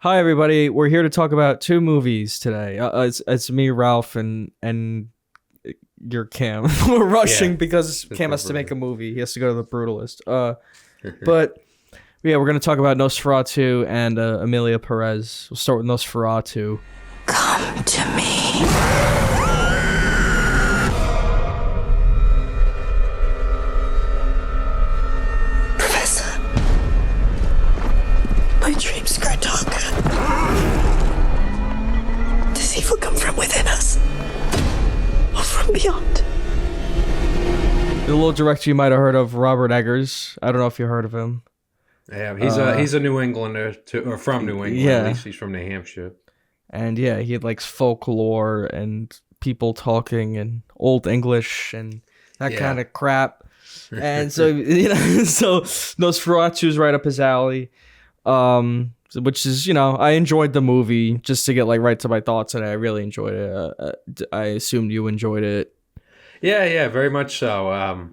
Hi, everybody. We're here to talk about two movies today. It's me, Ralph, and your Cam. We're rushing because Cam has to make a movie. He has to go to the Brutalist. But yeah, we're going to talk about Nosferatu and Emilia Pérez. We'll start with Nosferatu. Come to me. Professor, my dreams grow darker. Does evil come from within us? Or from beyond? The little director you might have heard of, Robert Eggers. I don't know if you heard of him. Yeah, he's a New Englander, or from New England. Yeah. At least he's from New Hampshire. And yeah, he likes folklore and people talking and old English and that kind of crap. And so, so Nosferatu's right up his alley. Which is, I enjoyed the movie. Just to get right to my thoughts on it, I really enjoyed it. I assumed you enjoyed it. Yeah, very much so. I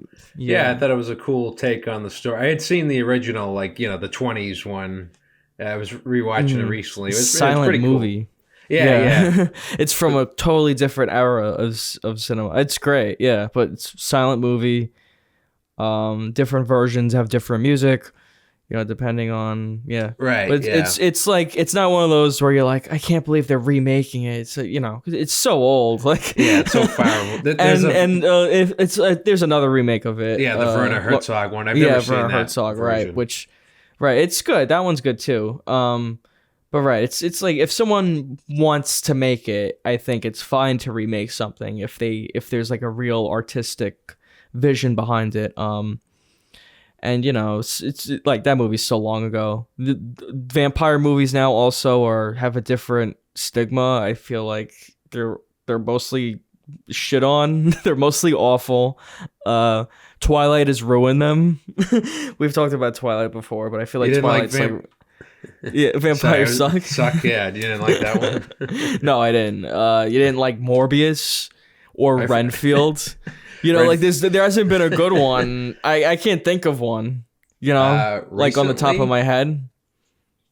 thought it was a cool take on the story. I had seen the original, the 20s one. I was rewatching it recently. It was silent pretty movie. Cool. Yeah. It's from a totally different era of cinema. It's great, yeah, but it's silent movie. Different versions have different music. Depending on right. But it's like it's not one of those where you're like, I can't believe they're remaking it. It's it's so old. It's so far. There's another remake of it. Yeah, the Werner Herzog one. I've never seen Werner that Herzog, version. right? It's good. That one's good too. But right, it's like if someone wants to make it, I think it's fine to remake something if there's like a real artistic vision behind it. And it's like that movie's so long ago. The vampire movies now also have a different stigma. I feel like they're mostly shit on. They're mostly awful. Twilight has ruined them. We've talked about Twilight before, but I feel like Twilight's vampires suck. Yeah, you didn't like that one. No, I didn't. You didn't like Morbius or Renfield. There hasn't been a good one. I can't think of one. Like on the top of my head.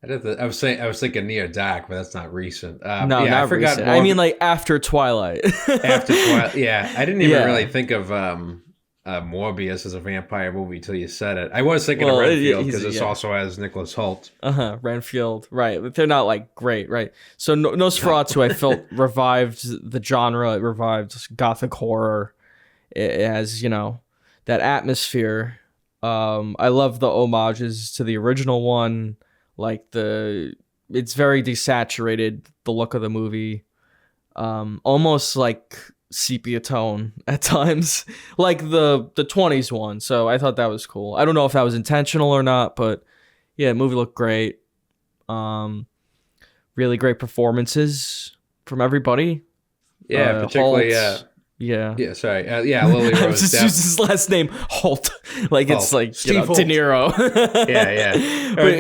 I was thinking Near Dark, but that's not recent. No, not recent. I mean, after Twilight. After Twilight, yeah. I didn't even really think of Morbius as a vampire movie till you said it. I was thinking of Renfield because this also has Nicholas Hoult. Renfield, right? But they're not great, right? So Nosferatu, I felt revived the genre. It revived gothic horror. It has, that atmosphere. I love the homages to the original one. It's very desaturated, the look of the movie. Almost like sepia tone at times, like the 20s one. So I thought that was cool. I don't know if that was intentional or not, but yeah, the movie looked great. Really great performances from everybody. Yeah, particularly Holt, Yeah, sorry. Lily Rose just Depp. use his last name, Holt. It's like Steve Holt. De Niro. Yeah. But,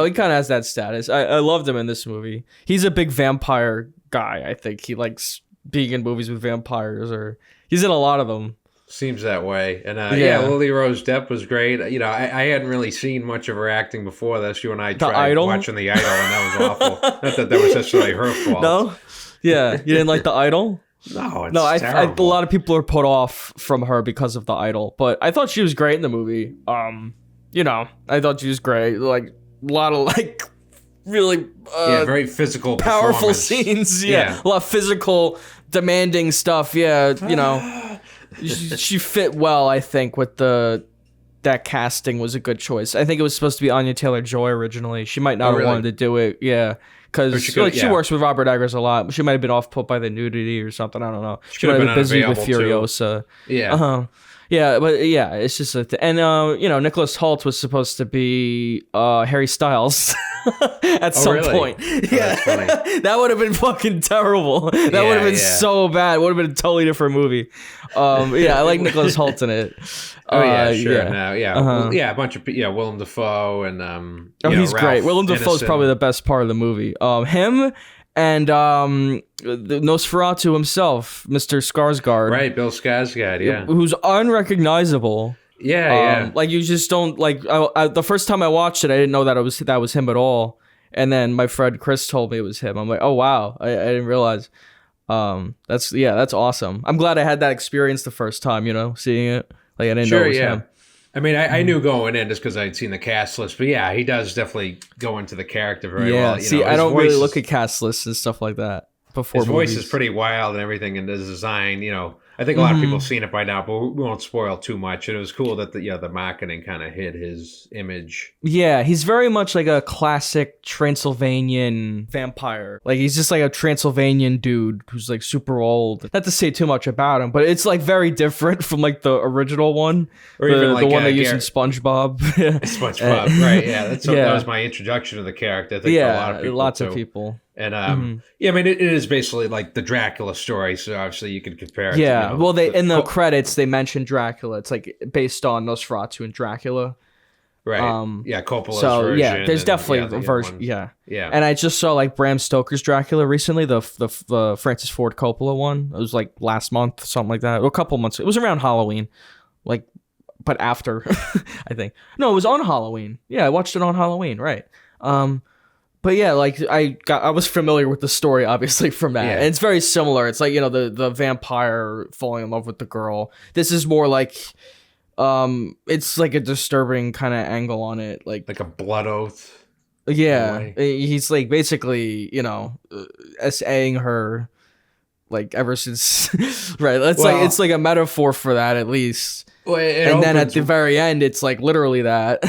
he kind of has that status. I loved him in this movie. He's a big vampire guy, I think. He likes being in movies with vampires, or he's in a lot of them. Seems that way. And Lily Rose Depp was great. I hadn't really seen much of her acting before this. You and I tried watching The Idol, and that was awful. Not that was necessarily her fault. No? Yeah. You didn't like The Idol? No, it's terrible. A lot of people are put off from her because of The Idol, but I thought she was great in the movie. I thought she was great. Like a lot of really very physical, powerful scenes. Yeah, a lot of physical, demanding stuff. Yeah, she fit well. I think with that casting was a good choice. I think it was supposed to be Anya Taylor-Joy originally. She might not have wanted to do it. Yeah. Because she works with Robert Eggers a lot. She might have been off-put by the nudity or something. I don't know. She might have been busy with Furiosa. Too. Yeah. Yeah, but yeah, it's just Nicholas Hoult was supposed to be Harry Styles at some point. Yeah, that's funny. That would have been fucking terrible. That would have been so bad. It would have been a totally different movie. I like Nicholas Hoult in it. Sure. Yeah. A bunch of Willem Dafoe and he's Ralph great. Willem Dafoe's Ineson. probably the best part of the movie. Him and the Nosferatu himself, Mr. Skarsgård. Right, Bill Skarsgård, yeah. Who's unrecognizable. Yeah. Like you just don't the first time I watched it, I didn't know that was him at all. And then my friend Chris told me it was him. I'm like, oh wow, I didn't realize. That's awesome. I'm glad I had that experience the first time, seeing it. Like I didn't know it was him. I mean, I knew going in just because I'd seen the cast list, but yeah, he does definitely go into the character very well. See, I don't really look at cast lists and stuff like that before. His voice is pretty wild and everything, and his design, I think a lot of people have seen it by now, but we won't spoil too much. And it was cool that the marketing kind of hid his image. Yeah, he's very much like a classic Transylvanian vampire. Like he's just like a Transylvanian dude who's like super old. Not to say too much about him, but it's like very different from like the original one, or even like the one they used in SpongeBob. SpongeBob, right? Yeah, that was my introduction to the character. I think for a lot of people, lots of people. And I mean, it is basically like the Dracula story, so obviously you can compare it. Yeah, to, in the credits they mentioned Dracula. It's like based on Nosferatu and Dracula, right? Coppola's version. Yeah, there's definitely a version. Yeah. And I just saw like Bram Stoker's Dracula recently, the Francis Ford Coppola one. It was like last month, something like that, or a couple months. It was around Halloween, like, but after, I think. No, it was on Halloween. Yeah, I watched it on Halloween, right? But yeah, like I was familiar with the story obviously from that. And it's very similar. It's like, the vampire falling in love with the girl. This is more like it's like a disturbing kind of angle on it, like a blood oath. Yeah. He's like basically, SAing her like ever since right. It's like a metaphor for that at least. Well, and then at the very end it's like literally that.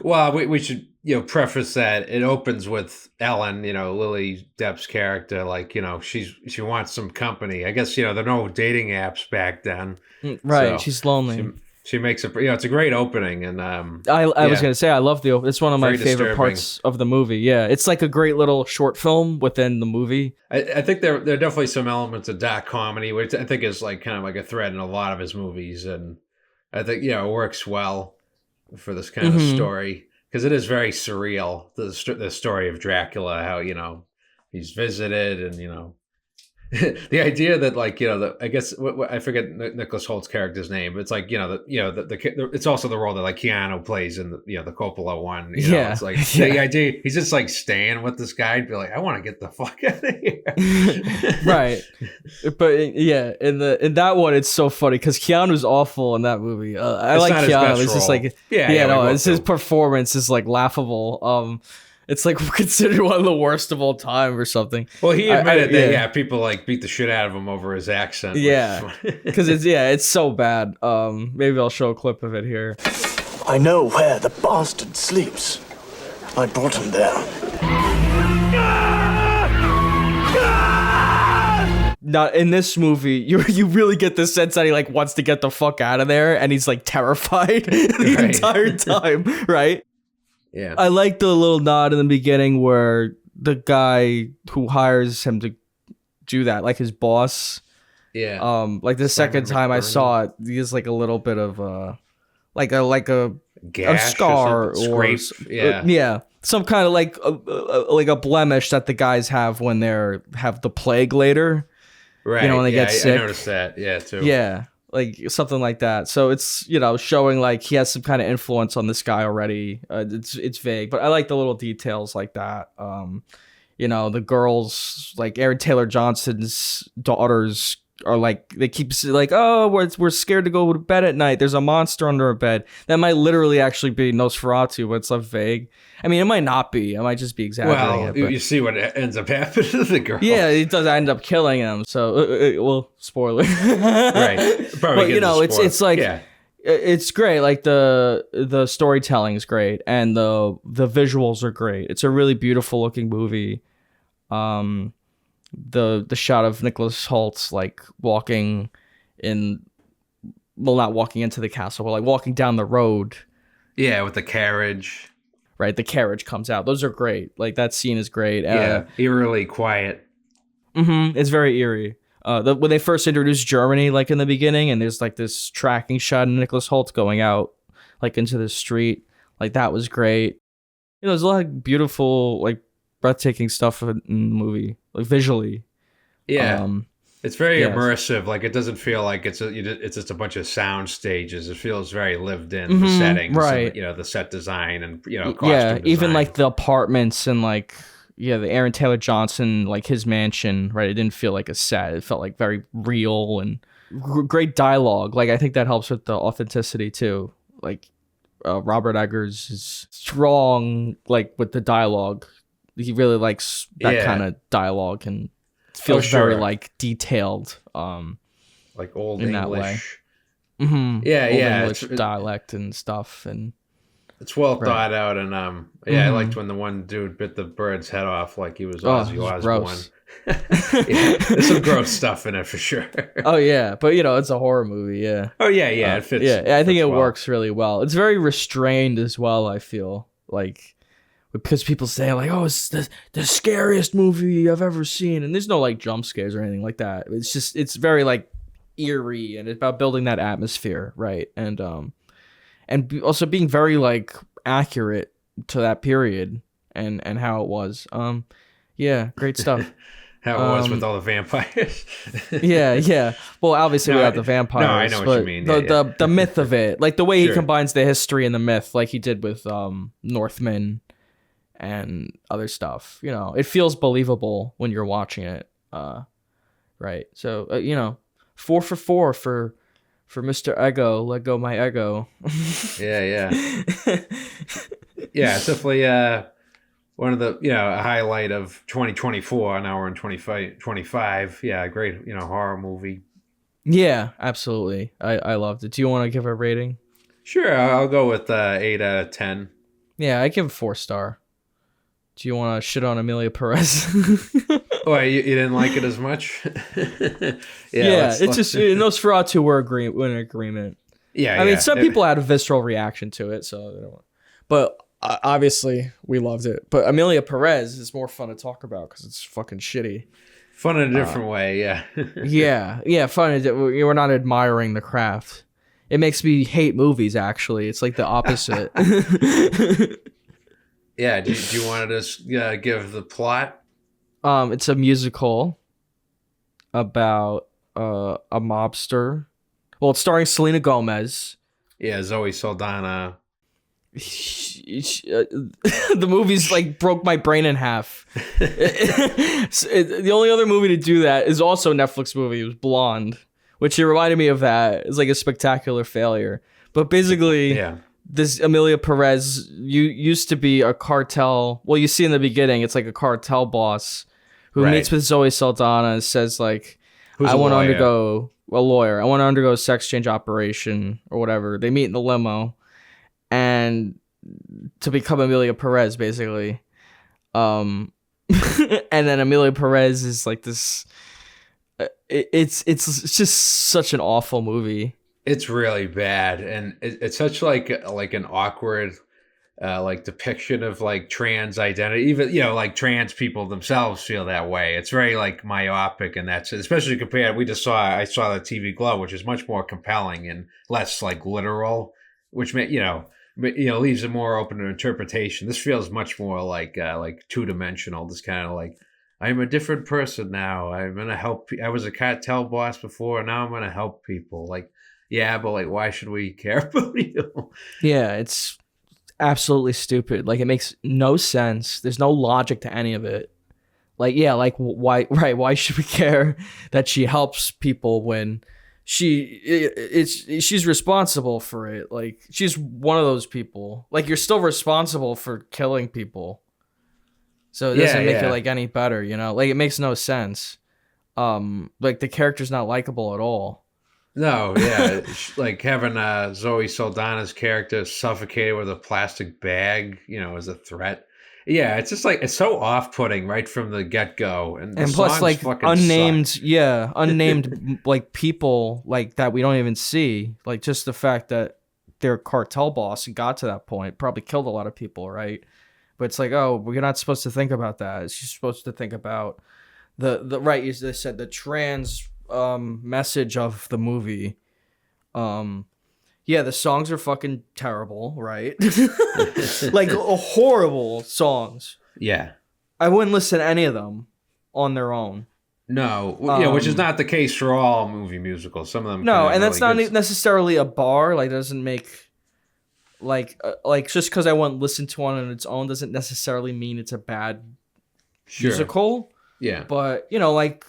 Well, we should preface that it opens with Ellen, Lily Depp's character, like, she wants some company. I guess, there are no dating apps back then. Right. So she's lonely. She makes it's a great opening. And I was going to say, I love it's one of my favorite parts of the movie. Yeah. It's like a great little short film within the movie. I think there are definitely some elements of dark comedy, which I think is like kind of like a thread in a lot of his movies. And I think, it works well for this kind of story. Because it is very surreal, the story of Dracula, how, he's visited and, the idea that like, I guess I forget Nicholas Holt's character's name, but it's like, it's also the role that like Keanu plays in the Coppola one. It's like the idea, he's just like staying with this guy and be like, I want to get the fuck out of here. Right. But in that one, it's so funny because Keanu's awful in that movie. I like Keanu. It's just like, his performance is like laughable. It's like considered one of the worst of all time or something. Well, he admitted that people like beat the shit out of him over his accent. Yeah, because it's so bad. Maybe I'll show a clip of it here. I know where the bastard sleeps. I brought him there. Not in this movie. You really get the sense that he like wants to get the fuck out of there, and he's like terrified the entire time, right? Yeah. I like the little nod in the beginning where the guy who hires him to do that, like his boss. Yeah. Like the second time I saw it, he has like a little bit of like a gash, scar or scrape. Yeah. Some kind of like a blemish that the guys have when they have the plague later. Right. When they get sick. I noticed that. Yeah, too. Yeah. Like something like that. So it's, showing like he has some kind of influence on this guy already. It's vague, but I like the little details like that. The girls, like Aaron Taylor Johnson's daughters are like, they keep like, oh, we're scared to go to bed at night. There's a monster under our bed. That might literally actually be Nosferatu, but it's like vague. I mean, it might not be. It might just be exaggerating. Well, you see what ends up happening to the girl. Yeah, it does end up killing him. So, well, spoiler. Right. Probably but it's like, it's great. Like the storytelling is great, and the visuals are great. It's a really beautiful looking movie. The shot of Nicholas Holtz like walking in, well, not walking into the castle, but like walking down the road. Yeah, with the carriage. Right, the carriage comes out. Those are great. Like that scene is great. Eerily quiet. It's very eerie. When they first introduced Germany, like in the beginning, and there's like this tracking shot of Nicholas Holtz going out like into the street, like that was great. There's a lot of beautiful, like breathtaking stuff in the movie, like visually. Yeah. It's very Yes. immersive. Like it doesn't feel like it's just a bunch of sound stages. It feels very lived in, the Mm-hmm. settings and Right. the set design and Yeah, costume even design. like the apartments and like the Aaron Taylor Johnson, like his mansion, right? It didn't feel like a set. It felt like very real and great dialogue. Like I think that helps with the authenticity too. Like Robert Eggers is strong, like with the dialogue. He really likes that kind Yeah. of dialogue and Oh, feels very sure. like detailed Like old in that way. English. Mm-hmm. Yeah, Old yeah. English dialect and stuff and It's well right. thought out, and yeah, I liked Mm-hmm. when the one dude bit the bird's head off like he was Oh, Ozzy it's Osbourne. gross. Yeah, there's some gross stuff in it for sure. Oh yeah, but it's a horror movie. Yeah, Oh yeah, yeah, it fits. yeah. I think Fits it well. works really well. It's very restrained as well. I feel like because people say like, "Oh, it's the scariest movie I've ever seen," and there's no like jump scares or anything like that. It's very like eerie and it's about building that atmosphere, right? Also being very like accurate to that period and how it was. Yeah, great stuff. How it was with Um, all the vampires. Yeah, yeah. Well, obviously No, without the no, I vampires, know what you but mean. the, Yeah, yeah. the the myth of it, like the way he Sure. combines the history and the myth, like he did with Northman and other stuff. It feels believable when you're watching it. Right. So 4 for 4 for Mr. Ego. Let go my ego. Yeah, yeah, yeah. It's definitely one of the a highlight of 2024, an hour and 25. Yeah, great horror movie. Yeah, absolutely. I loved it. Do you want to give a rating? Sure, I'll go with 8 out of 10. Yeah, I give it 4 star. Do you want to shit on Emilia Perez? Oh, you didn't like it as much? Yeah, it's just Nosferatu we're in agreement. yeah, I mean, yeah. some people had a visceral reaction to it, so they don't but obviously we loved it. But Emilia Perez is more fun to talk about because it's fucking shitty. Fun in a different way, yeah. Yeah, fun. We're not admiring the craft. It makes me hate movies. Actually, it's like the opposite. Yeah, do you want to just give the plot? It's a musical about a mobster. Well, it's starring Selena Gomez. Yeah, Zoe Saldana. The movie's like broke my brain in half. The only other movie to do that is also a Netflix movie. It was Blonde, which it reminded me of that. It's like a spectacular failure. But basically, Yeah. this Emilia Perez used to be a cartel. Well, you see in the beginning, it's like a cartel boss who Right. meets with Zoe Saldana and says like, Who's I a want to lawyer. undergo a lawyer. I want to undergo a sex change operation or whatever. They meet in the limo and to become Emilia Perez, basically. And then Emilia Perez is like this. It's just such an awful movie. It's really bad, and it's such like an awkward like depiction of like trans identity. Even like trans people themselves feel that way. It's very like myopic, and that's especially compared. I saw the TV Glow, which is much more compelling and less like literal, which leaves it more open to interpretation. This feels much more like 2-dimensional. This kind of like, I'm a different person now. I'm gonna help. I was a cartel boss before, and now I'm gonna help people. Like, yeah, but like, why should we care about you? Yeah, it's absolutely stupid. Like it makes no sense. There's no logic to any of it. Like why right? Why should we care that she helps people when she's responsible for it? Like she's one of those people. Like you're still responsible for killing people. So it doesn't make it like any better, Like it makes no sense. Like the character's not likable at all. No, yeah, like having Zoe Saldana's character suffocated with a plastic bag, as a threat. Yeah, it's just like it's so off-putting right from the get-go, and the plus songs like fucking unnamed, suck. unnamed like people like that we don't even see. Like just the fact that their cartel boss and got to that point probably killed a lot of people, right? But it's like, oh, we're not supposed to think about that. It's just supposed to think about the right. They said the trans message of the movie. Yeah, the songs are fucking terrible, right? Like horrible songs. Yeah. I wouldn't listen to any of them on their own. No, which is not the case for all movie musicals. Some of them No, can and have that's really not good. necessarily a bar. Like, doesn't make like just because I want to listen to one on its own doesn't necessarily mean it's a bad Sure. musical. Yeah. But like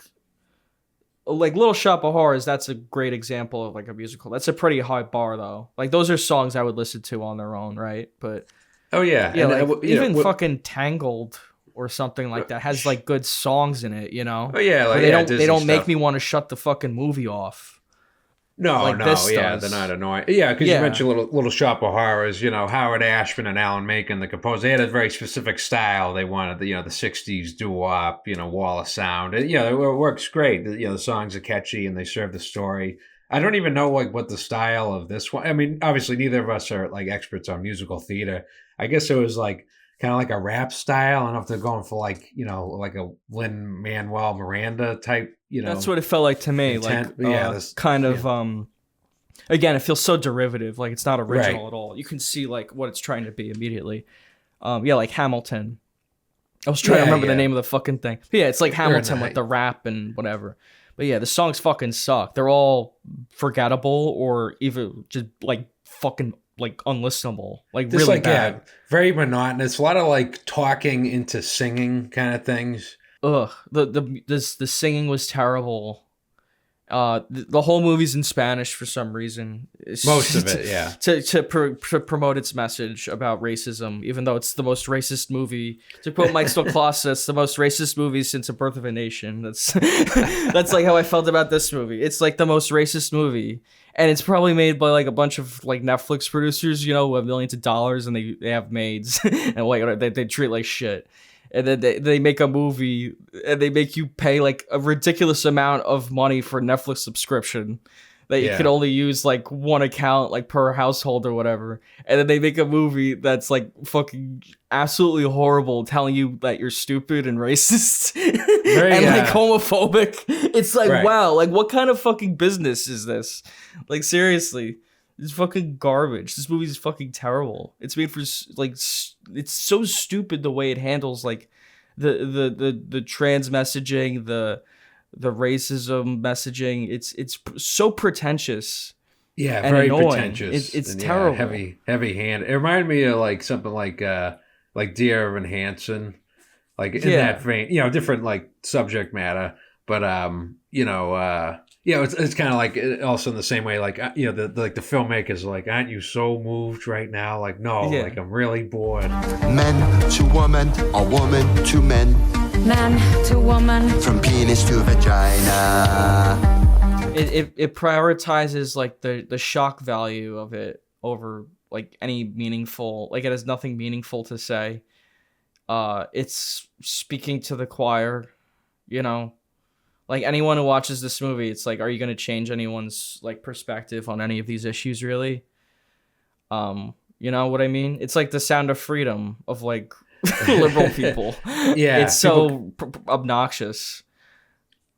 Little Shop of Horrors, that's a great example of like a musical. That's a pretty high bar though. Like those are songs I would listen to on their own, right? But Oh yeah. yeah, And like even fucking Tangled or something like that has like good songs in it, Oh yeah, like Where they Disney don't make stuff. me want to shut the fucking movie off. No, like no, this yeah, does. they're not annoying. Yeah, because you mentioned Little Shop of Horrors. Howard Ashman and Alan Menken, the composer, they had a very specific style. They wanted the the '60s doo-wop, wall of sound. And, it works great. The songs are catchy and they serve the story. I don't even know like what the style of this one. I mean, obviously, neither of us are like experts on musical theater. I guess it was like kind of like a rap style. I don't know if they're going for like like a Lin-Manuel Miranda type. That's what it felt like to me. intent. Like kind of again, it feels so derivative. Like it's not original at all. You can see like what it's trying to be immediately. Like Hamilton. I was trying to remember the name of the fucking thing. But yeah, it's like Hamilton with the rap and whatever. But yeah, the songs fucking suck. They're all forgettable or even just like fucking like unlistenable. Like just really bad. Yeah, very monotonous. A lot of like talking into singing kind of things. Ugh. The singing was terrible. The whole movie's in Spanish for some reason. Most of it, yeah. To promote its message about racism, even though it's the most racist movie. To quote Mike Stoklasa, it's the most racist movie since A Birth of a Nation. That's like how I felt about this movie. It's like the most racist movie, and it's probably made by like a bunch of like Netflix producers, who have millions of dollars and they have maids and like they treat like shit. And then they make a movie and they make you pay like a ridiculous amount of money for Netflix subscription that you could only use like one account like per household or whatever. And then they make a movie that's like fucking absolutely horrible, telling you that you're stupid and racist and like homophobic. It's like, wow, like what kind of fucking business is this? Like seriously. It's fucking garbage. This movie is fucking terrible. It's made for like it's so stupid the way it handles like the trans messaging, the racism messaging. It's so pretentious. Yeah, and very annoying. pretentious. It's terrible. Heavy hand. It reminded me of like something like Dear Evan Hansen, like in that vein. Different like subject matter, but it's kind of like also in the same way, like the filmmakers are like, aren't you so moved right now? Like, no, like I'm really bored. Men to woman, or woman to men. Man to woman. From penis to vagina. It prioritizes like the shock value of it over like any meaningful. Like it has nothing meaningful to say. It's speaking to the choir, Like anyone who watches this movie, it's like, are you going to change anyone's like perspective on any of these issues? Really? You know what I mean? It's like the Sound of Freedom of like liberal people. Yeah, it's so obnoxious.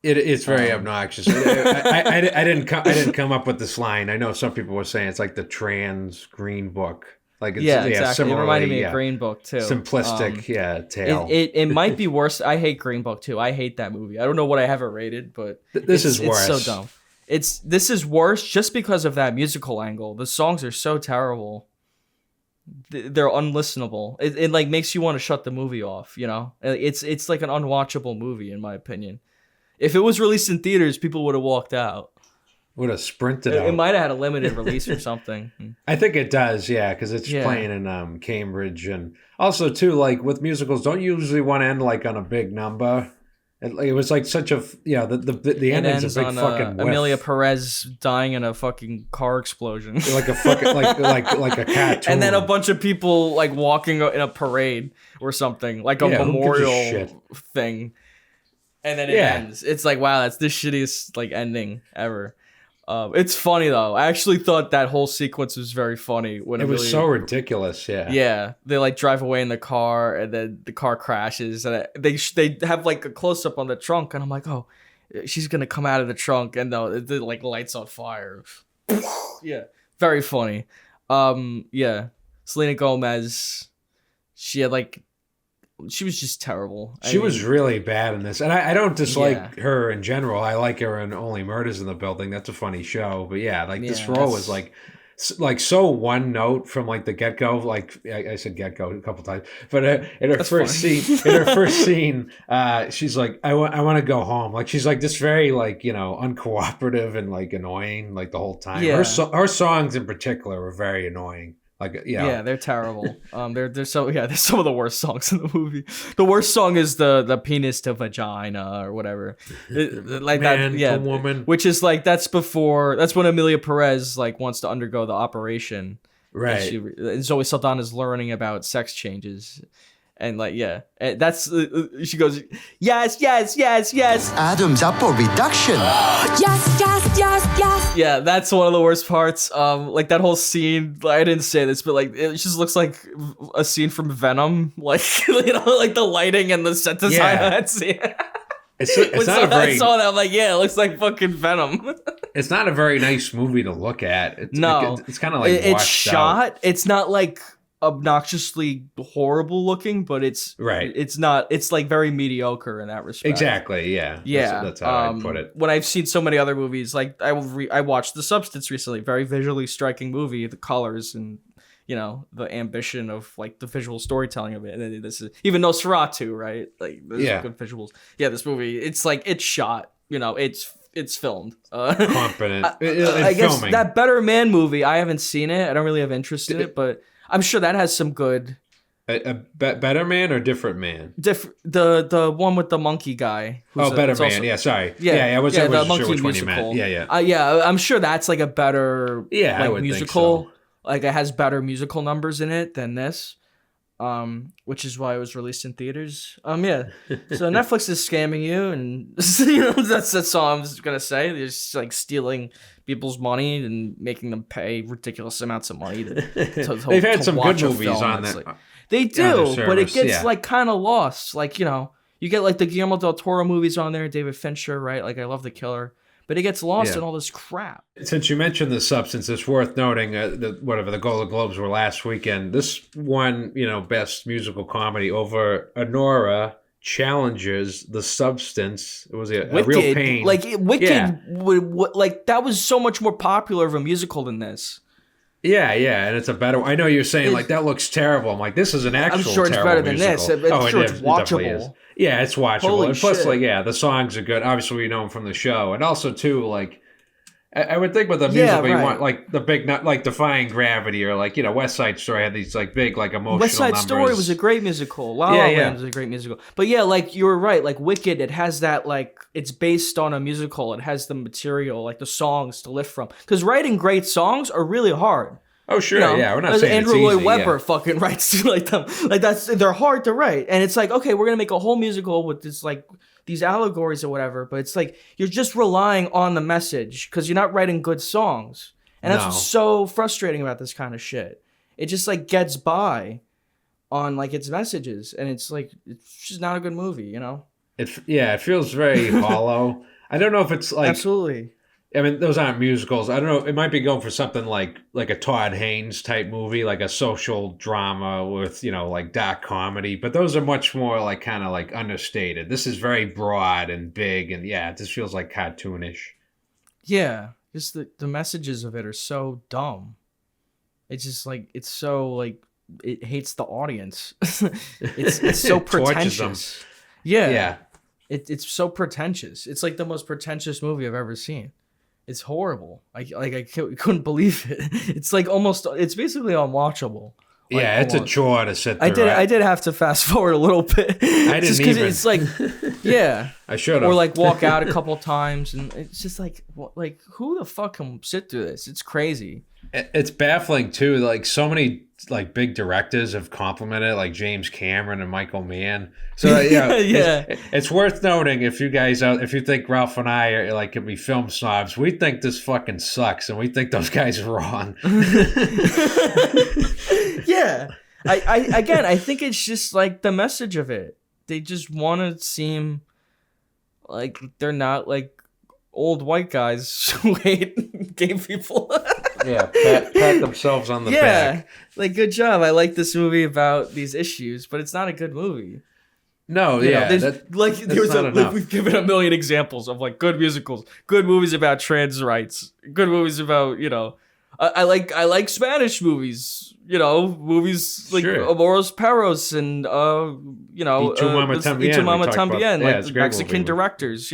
It's very obnoxious. I didn't come up with this line. I know some people were saying it's like the trans Green Book. Like it's, exactly. It reminded me of Green Book too. Simplistic, tale. It might be worse. I hate Green Book too. I hate that movie. I don't know what I have it rated, but this is worse. It's so dumb. This is worse just because of that musical angle. The songs are so terrible. They're unlistenable. It like makes you want to shut the movie off. It's like an unwatchable movie in my opinion. If it was released in theaters, people would have walked out. Would have sprinted out. It might have had a limited release or something. I think it does, because it's playing in Cambridge. And also, too, like with musicals, don't you usually want to end like on a big number. It was like such a... the ending's a big fucking whiff. Emilia Pérez dying in a fucking car explosion. Like a fucking... like a cartoon. And then a bunch of people like walking in a parade or something. Like a memorial thing. And then it ends. It's like, wow, that's the shittiest like ending ever. It's funny though. I actually thought that whole sequence was very funny when it was so ridiculous. Yeah, they like drive away in the car and then the car crashes and they have like a close up on the trunk and I'm like, oh, she's gonna come out of the trunk and the like lights on fire. Yeah, very funny. Selena Gomez, she had like She was just terrible. She was really bad in this. And I don't dislike Yeah. her in general. I like her in Only Murders in the Building. That's a funny show. But yeah, like this Yeah, role was like so one note from like the get go. Like I said get go a couple times, but in her first scene, she's like, I want to go home. Like she's like this very like uncooperative and like annoying like the whole time. Yeah. Her songs in particular were very annoying. Like Yeah, they're terrible. They're some of the worst songs in the movie. The worst song is the penis to vagina or whatever, like Man that. Yeah, to woman. which is like that's when Emilia Pérez like wants to undergo the operation. Right. And Zoe Saldana's learning about sex changes, and like that's she goes yes. Adam's apple reduction. Yes. Yeah, that's one of the worst parts. Like that whole scene. I didn't say this, but like it just looks like a scene from Venom. Like like the lighting and the set design of that scene. It's not a very. I saw that. I'm like, yeah, it looks like fucking Venom. It's not a very nice movie to look at. It's kind of like it's washed shot. out. It's not like obnoxiously horrible looking, but it's right. It's not. It's like very mediocre in that respect. Exactly. Yeah. Yeah, That's how I put it. When I've seen so many other movies, like I watched The Substance recently, very visually striking movie, the colors and the ambition of like the visual storytelling of it. And then this is even Nosferatu, right? Like there's good visuals. Yeah, this movie, it's like it's shot. It's filmed. Competent. I guess filming. that Better Man movie, I haven't seen it. I don't really have interest in it, but I'm sure that has some good. Better Man or Different Man? The one with the monkey guy. Better Man. Yeah, sorry. Yeah, I wasn't sure which one you meant. Yeah, I'm sure that's like a better I would musical. think so. Like it has better musical numbers in it than this. Which is why it was released in theaters. So Netflix is scamming you, and that's all I'm just gonna say. They're just like stealing people's money and making them pay ridiculous amounts of money to They've had some good watch a movies film. on It's that. like- they do, but it service, gets like kind of lost. Like you get like the Guillermo del Toro movies on there, David Fincher, right? Like I Love the Killer. But it gets lost in all this crap. Since you mentioned The Substance, it's worth noting the Golden Globes were last weekend. This won, Best Musical Comedy over Anora Challenges The Substance. It was a real pain. Like Wicked, like that was so much more popular of a musical than this. Yeah, and it's a better one. I know you're saying like that looks terrible. I'm like, this is an actual. I'm sure it's better than this. I'm sure it's watchable. Yeah, it's watchable. Holy and plus, shit. the songs are good. Obviously, we know them from the show, and also too, like, I would think with the musical, you want like the big, like Defying Gravity or like West Side Story had these like big, like emotional West Side numbers. Story was a great musical. La La Land was a great musical. But yeah, like you were right. Like Wicked, it has that like it's based on a musical. It has the material, like the songs to lift from. Because writing great songs are really hard. Oh sure, we're not saying Andrew it's Lloyd easy, Webber fucking writes like them. Like they're hard to write, and it's like okay, we're gonna make a whole musical with this like these allegories or whatever. But it's like you're just relying on the message because you're not writing good songs, and that's what's so frustrating about this kind of shit. It just like gets by on like its messages, and it's like it's just not a good movie, It feels very hollow. I don't know if it's like absolutely. I mean, those aren't musicals. I don't know. It might be going for something like a Todd Haynes type movie, like a social drama with, like dark comedy. But those are much more like kind of like understated. This is very broad and big. And it just feels like cartoonish. Yeah. Just the messages of it are so dumb. It's just like, it's so like, it hates the audience. it's so pretentious. Yeah. It's so pretentious. It's like the most pretentious movie I've ever seen. It's horrible. I couldn't believe it. It's like it's basically unwatchable. Like, it's a chore to sit there. I did have to fast forward a little bit. I didn't even. It's like, I should have. Or like walk out a couple times, and it's just like, who the fuck can sit through this? It's crazy. It's baffling too. Like so many like big directors have complimented it, like James Cameron and Michael Mann. So it's worth noting if you think Ralph and I are like can be film snobs, we think this fucking sucks, and we think those guys are wrong. Yeah, I think it's just like the message of it. They just want to seem like they're not like old white guys who hate gay people. Yeah, pat themselves on the back. Like, good job. I like this movie about these issues, but it's not a good movie. No, You know, yeah, there's not enough. we've given a million examples of like good musicals, good movies about trans rights, good movies about I like Spanish movies, movies like Sure. Amores Perros and Y Tu Mama Tambien, Y Tu we Mama talked about. Tambien, Yeah, like it's a great Mexican movie. directors,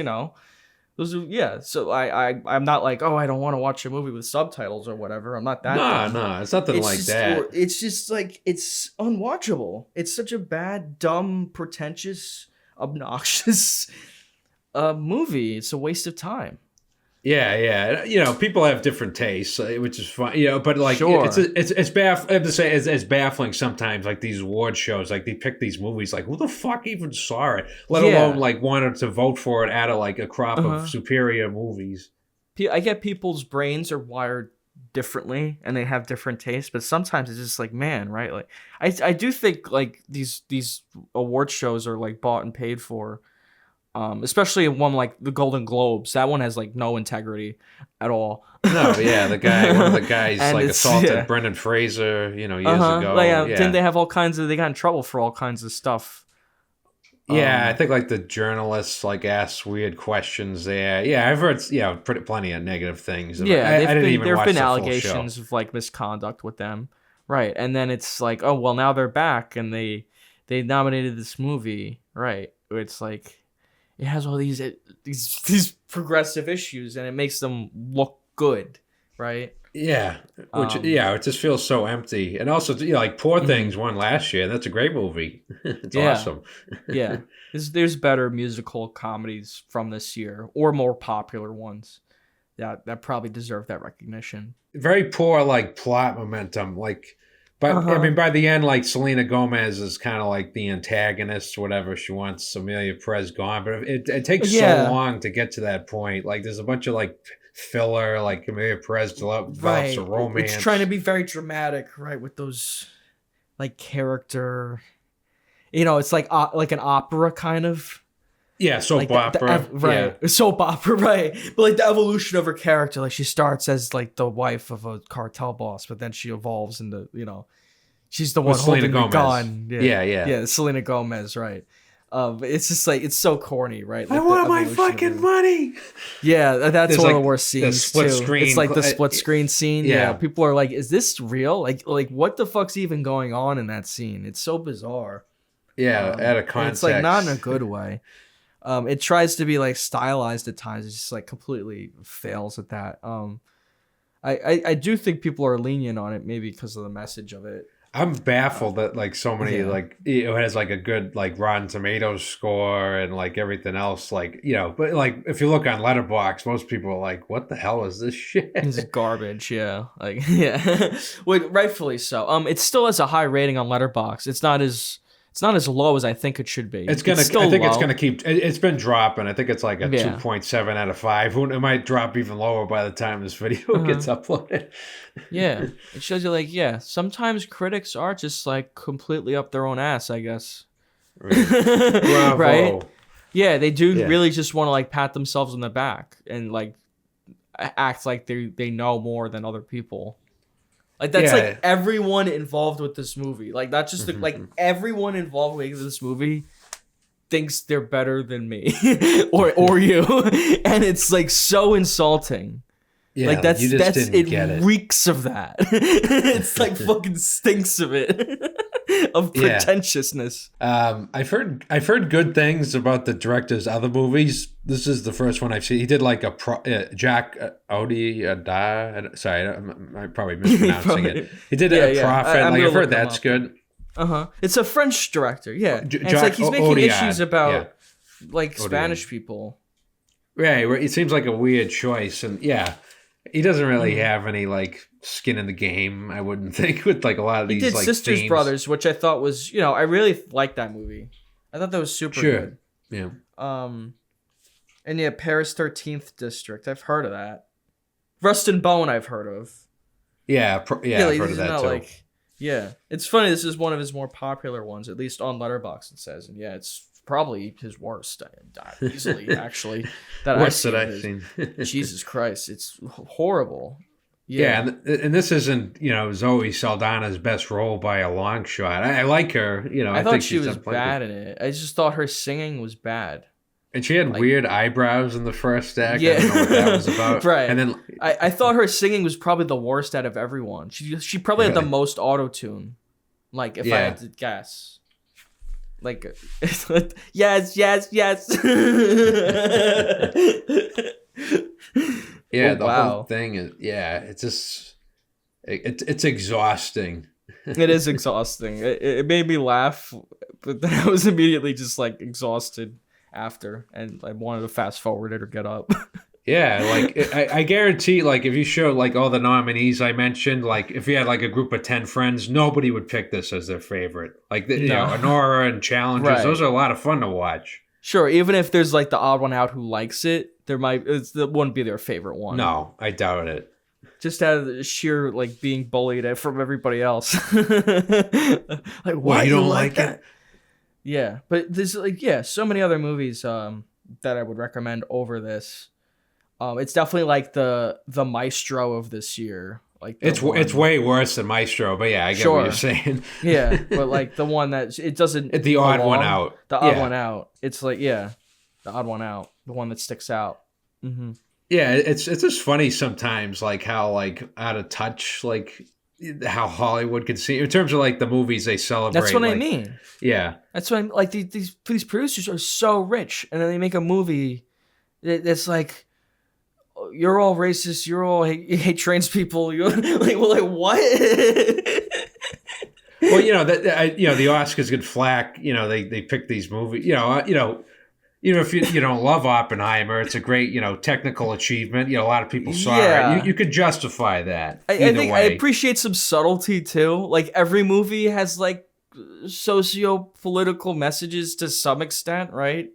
Those are, so I'm not like, oh, I don't want to watch a movie with subtitles or whatever. I'm not that dumb. No, it's nothing like that. It's just like, it's unwatchable. It's such a bad, dumb, pretentious, obnoxious movie. It's a waste of time. Yeah. People have different tastes, which is fine. But like, Sure. it's baffling. I have to say, it's baffling sometimes. Like these award shows, like they pick these movies. Like, who the fuck even saw it? Let alone like wanted to vote for it out of like a crop of superior movies. I get people's brains are wired differently and they have different tastes, but sometimes it's just like, man, right? Like, I do think like these award shows are like bought and paid for. Especially one like the Golden Globes, that one has like no integrity at all. No, yeah, one of the guys like it's, assaulted Brendan Fraser, years ago. Didn't they have all kinds of? They got in trouble for all kinds of stuff. Yeah, I think like the journalists like asked weird questions there. Yeah, I've heard plenty of negative things. Yeah, I didn't even there have watch been the full allegations show. of like misconduct with them, right? And then it's like, oh well, now they're back and they nominated this movie, right? It's like. It has all these progressive issues, and it makes them look good, right? Yeah, it just feels so empty. And also, like Poor Things won last year. That's a great movie. It's awesome. Yeah, there's better musical comedies from this year, or more popular ones that probably deserve that recognition. Very poor, like plot momentum, like. But I mean, by the end, like Selena Gomez is kind of like the antagonist, whatever. She wants Emilia Pérez gone, but it takes so long to get to that point. Like, there's a bunch of like filler, like Emilia Pérez develops a romance. It's trying to be very dramatic, right? With those like character, it's like an opera kind of. Yeah, soap opera. Right. Yeah. Soap opera, right. But like the evolution of her character, like she starts as like the wife of a cartel boss, but then she evolves into, she's the one holding the gun. Yeah. Selena Gomez, right. It's just like, it's so corny, right? Like I want my fucking money. Yeah, that's one of the worst scenes the split too. Screen, it's like the split screen scene. Yeah. People are like, is this real? Like what the fuck's even going on in that scene? It's so bizarre. Yeah, out of context. It's like not in a good way. It tries to be like stylized at times. It just like completely fails at that. I do think people are lenient on it, maybe because of the message of it. I'm baffled that like so many like it has like a good like Rotten Tomatoes score and like everything else but like if you look on Letterboxd, most people are like, what the hell is this shit? It's garbage, yeah. Like well, rightfully so. It still has a high rating on Letterboxd. It's not as low as I think it should be. I think it's gonna keep. It's been dropping. I think it's like a 2.7 out of 5. It might drop even lower by the time this video gets uploaded. Yeah, it shows you like sometimes critics are just like completely up their own ass, I guess. Bravo. Right? Yeah, they do really just want to like pat themselves on the back and like act like they know more than other people. Like that's like everyone involved with this movie. Like not just like everyone involved with this movie thinks they're better than me or you, and it's like so insulting. Yeah, like that's it reeks of that. It's like fucking stinks of it. Of pretentiousness. I've heard good things about the director's other movies. This is the first one I've seen. He did like a Jack Odia. Sorry, I'm probably mispronouncing it. He did a Prophet. I've heard that's good. It's a French director. Yeah, and it's like he's making issues about like Spanish people. Right. It seems like a weird choice, and he doesn't really have any like skin in the game, I wouldn't think, with like a lot of these. He did like Sisters themes. Brothers, which I thought was, I really liked that movie. I thought that was super good. Yeah. And Paris 13th District. I've heard of that. Rust and Bone, I've heard of. I've heard of that too. It's funny. This is one of his more popular ones, at least on Letterboxd. It says, and it's probably his worst, easily actually. That I've seen. Jesus Christ, it's horrible. Yeah, and this isn't, Zoe Saldana's best role by a long shot. I like her, I I thought think she she's was done plenty. bad in it. I just thought her singing was bad. And she had Like, weird eyebrows in the first act. yeah, I don't know what that was about. right. And then I thought her singing was probably the worst out of everyone. She probably had the most auto tune. Like if I had to guess. Like yes. yeah, Oh, the wow. whole thing is it's just it's exhausting. It is exhausting. It made me laugh, but then I was immediately just like exhausted after, and I wanted to fast forward it or get up. Yeah, like I guarantee, like if you show like all the nominees I mentioned, like if you had like a group of 10 friends, nobody would pick this as their favorite. Like Honora and Challenges, Right. those are a lot of fun to watch. Sure, even if there's like the odd one out who likes it, that wouldn't be their favorite one. No, I doubt it. Just out of the sheer like being bullied from everybody else. Like, why you you don't like like that? it? Yeah, but there's so many other movies that I would recommend over this. It's definitely like the Maestro of this year. Like It's way worse than Maestro, but yeah, I get what you're saying. Yeah, but like the one that it doesn't The odd belong, one out. The odd one out. It's like the odd one out, the one that sticks out. Mm-hmm. Yeah, it's just funny sometimes, like how like out of touch, like how Hollywood can see in terms of like the movies they celebrate. That's what like, I mean. Yeah, that's what I'm like. These producers are so rich, and then they make a movie that's like, you're all racist, you're all hate trans people. You're like, well, like what? Well, the Oscars get flack. They pick these movies. Even if you don't love Oppenheimer, it's a great technical achievement. A lot of people saw it. You could justify that. I think I appreciate some subtlety too. Like every movie has like socio-political messages to some extent, right?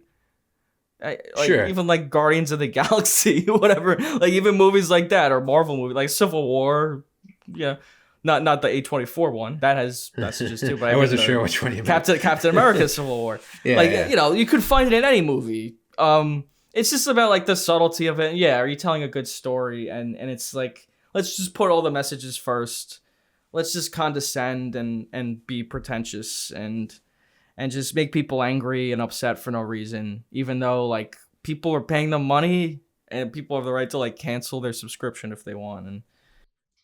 Sure. Even like Guardians of the Galaxy, whatever. Like even movies like that, or Marvel movies like Civil War. Yeah, not the A24 one that has messages too. But I wasn't sure which one you meant. Captain America: Civil War. You could find it in any movie. It's just about like the subtlety of it. Yeah, are you telling a good story? And it's like, let's just put all the messages first. Let's just condescend and be pretentious and just make people angry and upset for no reason, even though like people are paying them money and people have the right to like cancel their subscription if they want.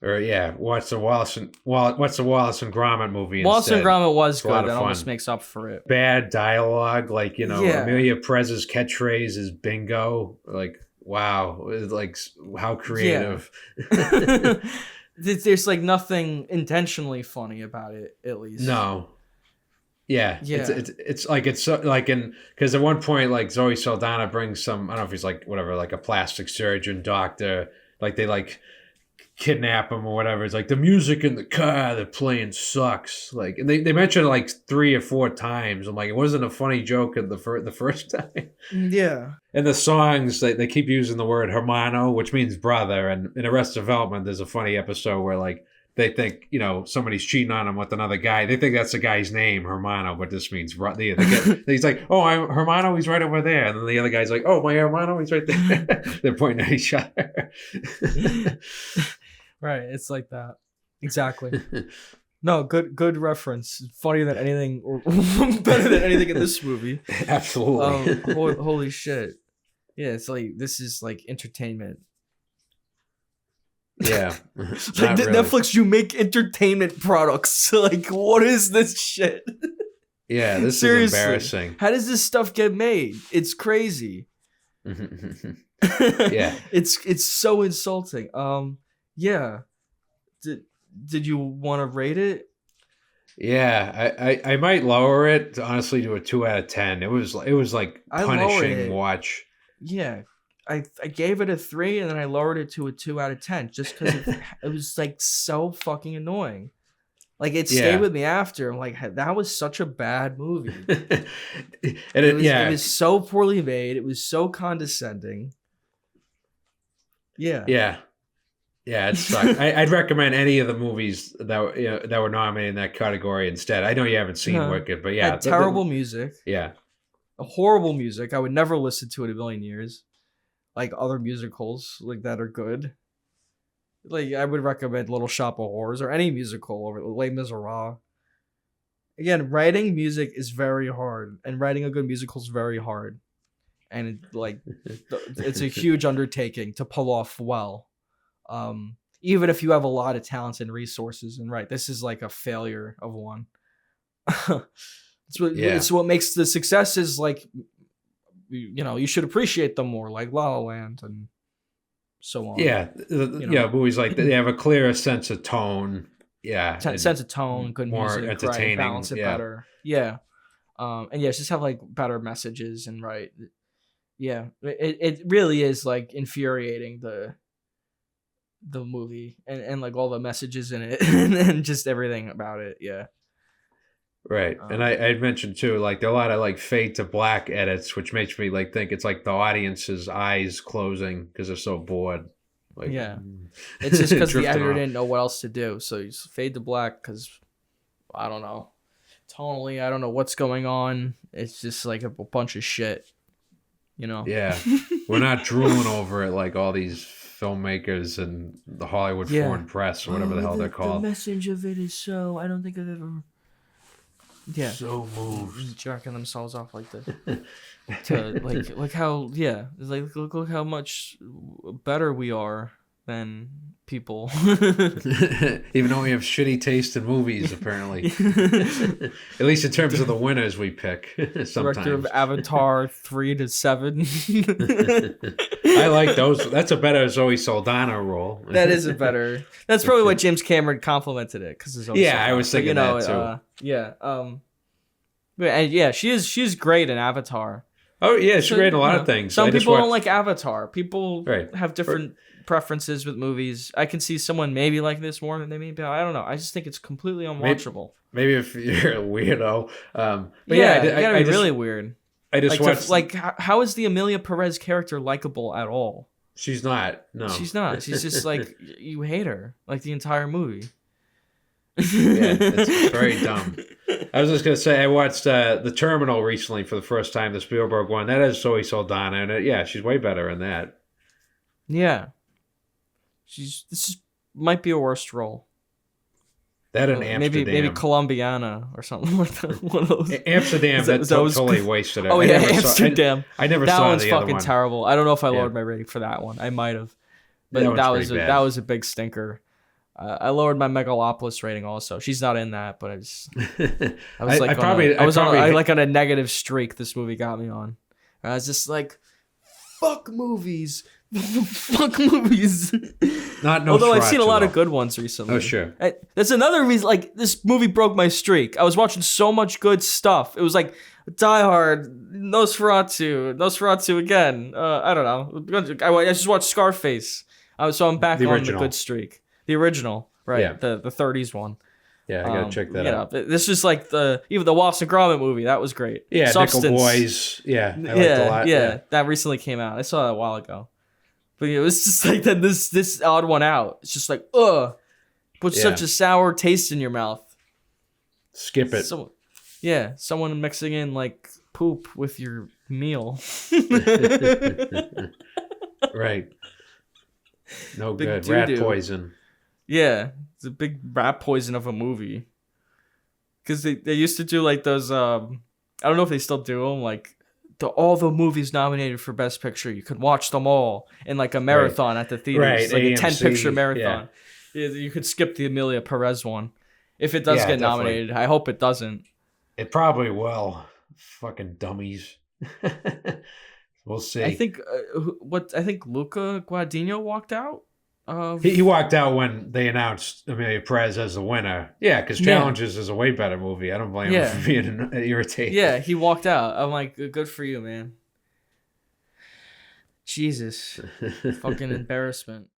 What's the Wallace and Gromit movie? Wallace and instead? Gromit was It's a lot good. of That fun. almost makes up for it. Bad dialogue, like Emilia Perez's catchphrase is bingo. Like wow, it's like how creative. Yeah. There's like nothing intentionally funny about it, at least. No. Yeah. It's because at one point like Zoe Saldana brings some, I don't know if he's like whatever, like a plastic surgeon doctor, like they like kidnap him or whatever. It's like the music in the car they're playing sucks. Like, and they mention it like 3 or 4 times. I'm like, it wasn't a funny joke at the first time. Yeah. And the songs, they keep using the word hermano, which means brother. And in Arrested Development, there's a funny episode where like they think somebody's cheating on them with another guy. They think that's the guy's name, Hermano, but this means brother. He's like, oh, I'm Hermano, he's right over there. And then the other guy's like, oh, my Hermano, he's right there. They're pointing at each other. Right, it's like that. Exactly. No, good reference. Funnier than anything, or better than anything in this movie. Absolutely. Holy shit. Yeah, it's like, this is like entertainment. Yeah. Like Netflix, you make entertainment products. Like, what is this shit? Yeah, this Seriously, is embarrassing. How does this stuff get made? It's crazy. Yeah. It's so insulting. Yeah. Did you want to rate it? Yeah, I might lower it honestly to a 2 out of 10. It was like punishing watch. Yeah. I gave it a 3 and then I lowered it to a 2 out of 10 just because it was like so fucking annoying. Like it stayed with me after. I'm like, that was such a bad movie. It was so poorly made. It was so condescending. Yeah. Yeah. Yeah, it sucked. I'd recommend any of the movies that were nominated in that category instead. I know you haven't seen Wicked, but yeah, had terrible music. Yeah, a horrible music. I would never listen to it in a million years. Like other musicals like that are good. Like I would recommend Little Shop of Horrors or any musical or Les Miserables. Again, writing music is very hard, and writing a good musical is very hard, and it's a huge undertaking to pull off well. Even if you have a lot of talents and resources, and this is like a failure of one. It's what makes the successes like, you should appreciate them more, like La La Land and so on. Yeah, movies like that, they have a clearer sense of tone. Yeah, sense of tone, good more music, entertaining, balance it better. Yeah, and just have like better messages and Yeah, it really is like infuriating the movie and like all the messages in it and just everything about it. Yeah. Right. And I'd mentioned too, like there are a lot of like fade to black edits, which makes me like think it's like the audience's eyes closing because they're so bored. Like, yeah. It's just because the editor off. didn't know what else to do. So you just fade to black because I don't know. Tonally, I don't know what's going on. It's just like a bunch of shit. Yeah. We're not drooling over it like all these filmmakers and the Hollywood Foreign Press or whatever the hell they're called. The message of it is so I don't think I've ever so moved, jerking themselves off like this to like how it's like look how much better we are than people. Even though we have shitty taste in movies, apparently. At least in terms of the winners we pick. Sometimes. Director of Avatar 3 to 7. I like those. That's a better Zoe Saldana role. That is a better. That's probably what James Cameron complimented it because Zoe Saldana. I was thinking that too. She's great in Avatar. Oh yeah, she's great in a lot of things. Some people don't like Avatar. People have different preferences with movies. I can see someone maybe like this more than they maybe. I don't know. I just think it's completely unwatchable. Maybe if you're a weirdo. But you gotta be really weird. I just watched. How is the Emilia Pérez character likable at all? She's not. No, she's not. She's just like you hate her like the entire movie. Yeah, it's very dumb. I was just gonna say I watched The Terminal recently for the first time, the Spielberg one. That has Zoe Saldana, and she's way better in that. Yeah, might be a worst role. That in Amsterdam, maybe Colombiana or something like that. One of those. Amsterdam, that totally wasted it. Oh yeah, Amsterdam. I never that saw one's the fucking other one. terrible. I don't know if I lowered my rating for that one. I might have, but that was a big stinker. I lowered my Megalopolis rating also. She's not in that, but I was on a negative streak. This movie got me on. I was just like, fuck movies. Fuck movies. Although I've seen a lot of good ones recently. Oh sure. That's another reason. Like this movie broke my streak. I was watching so much good stuff. It was like Die Hard, Nosferatu again. I don't know. I just watched Scarface. So I'm back on the good streak. The original, right? Yeah. The 30s one. Yeah, I gotta check that out. This is like even the Wallace and Gromit movie. That was great. Yeah, Substance. Nickel Boys. Yeah, I liked a lot. Yeah, that recently came out. I saw that a while ago. But it was just like then this odd one out. It's just like put such a sour taste in your mouth. Skip it. Someone mixing in like poop with your meal. Right. No good. Rat poison. Yeah, it's a big rat poison of a movie. Because they used to do like those. I don't know if they still do them. Like all the movies nominated for Best Picture, you could watch them all in like a marathon at the theaters, like AMC, a 10-picture marathon. Yeah, you could skip the Emilia Pérez one if it does get nominated. I hope it doesn't. It probably will. Fucking dummies. We'll see. I think Luca Guadagnino walked out. He walked out when they announced Emilia Pérez as the winner. Yeah, because Challenges is a way better movie. I don't blame him for being irritated. Yeah, he walked out. I'm like, good for you, man. Jesus. Fucking embarrassment.